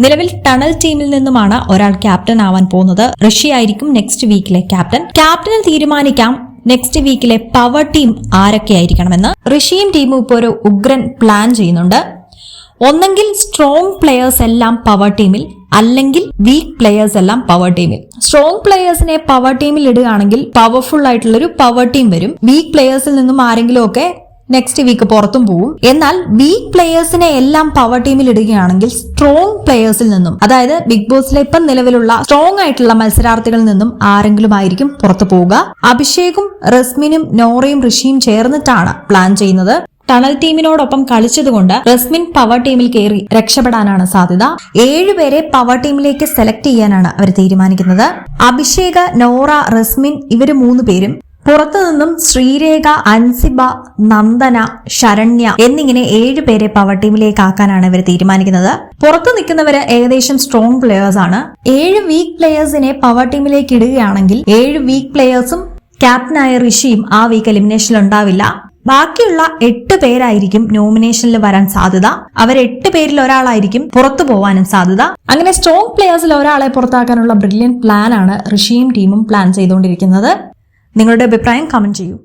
നിലവിൽ ടണൽ ടീമിൽ നിന്നുമാണ് ഒരാൾ ക്യാപ്റ്റൻ ആവാൻ പോകുന്നത്. ഋഷി ആയിരിക്കും നെക്സ്റ്റ് വീക്കിലെ ക്യാപ്റ്റൻ. ക്യാപ്റ്റനെ തീരുമാനിക്കാം നെക്സ്റ്റ് വീക്കിലെ പവർ ടീം ആരൊക്കെയായിരിക്കണമെന്ന്. ഋഷിയും ടീമും ഇപ്പോൾ ഒരു ഉഗ്രൻ പ്ലാൻ ചെയ്യുന്നുണ്ട്. ഒന്നെങ്കിൽ സ്ട്രോങ് പ്ലെയേഴ്സ് എല്ലാം പവർ ടീമിൽ, അല്ലെങ്കിൽ വീക്ക് പ്ലെയേഴ്സ് എല്ലാം പവർ ടീമിൽ. സ്ട്രോങ് പ്ലെയേഴ്സിനെ പവർ ടീമിൽ ഇടുകയാണെങ്കിൽ പവർഫുൾ ആയിട്ടുള്ളൊരു പവർ ടീം വരും. വീക്ക് പ്ലെയേഴ്സിൽ നിന്നും ആരെങ്കിലും ഒക്കെ നെക്സ്റ്റ് വീക്ക് പുറത്തും പോവും. എന്നാൽ വീക്ക് പ്ലെയേഴ്സിനെ എല്ലാം പവർ ടീമിൽ ഇടുകയാണെങ്കിൽ സ്ട്രോങ് പ്ലെയേഴ്സിൽ നിന്നും, അതായത് ബിഗ് ബോസിലെ ഇപ്പം നിലവിലുള്ള സ്ട്രോങ് ആയിട്ടുള്ള മത്സരാർത്ഥികളിൽ നിന്നും ആരെങ്കിലും ആയിരിക്കും പുറത്തു പോവുക. അഭിഷേകും റസ്മിനും നോറയും ഋഷിയും ചേർന്നിട്ടാണ് പ്ലാൻ ചെയ്യുന്നത്. ടണൽ ടീമിനോടൊപ്പം കളിച്ചതുകൊണ്ട് റസ്മിൻ പവർ ടീമിൽ കയറി രക്ഷപ്പെടാനാണ് സാധ്യത. 7 പേരെ പവർ ടീമിലേക്ക് സെലക്ട് ചെയ്യാനാണ് അവർ തീരുമാനിക്കുന്നത്. അഭിഷേക്, നോറ, റസ്മിൻ ഇവര് 3 പേരും പുറത്തു നിന്നും ശ്രീരേഖ, അൻസിബ, നന്ദന, ശരണ്യ എന്നിങ്ങനെ 7 പേരെ പവർ ടീമിലേക്ക് ആക്കാനാണ് ഇവർ തീരുമാനിക്കുന്നത്. പുറത്തു നിൽക്കുന്നവര് ഏകദേശം സ്ട്രോങ് പ്ലെയേഴ്സ് ആണ്. 7 വീക്ക് പ്ലെയേഴ്സിനെ പവർ ടീമിലേക്ക് ഇടുകയാണെങ്കിൽ 7 വീക്ക് പ്ലെയേഴ്സും ക്യാപ്റ്റനായ ഋഷിയും ആ വീക്ക് എലിമിനേഷനിൽ ഉണ്ടാവില്ല. ബാക്കിയുള്ള 8 പേരായിരിക്കും നോമിനേഷനിൽ വരാൻ സാധ്യത. അവർ 8 പേരിൽ ഒരാളായിരിക്കും പുറത്തു പോവാനും സാധ്യത. അങ്ങനെ സ്ട്രോങ് പ്ലെയേഴ്സിൽ ഒരാളെ പുറത്താക്കാനുള്ള ബ്രില്യന്റ് പ്ലാൻ ആണ് ഋഷിയും ടീമും പ്ലാൻ ചെയ്തുകൊണ്ടിരിക്കുന്നത്. നിങ്ങളുടെ അഭിപ്രായം കമന്റ് ചെയ്യൂ.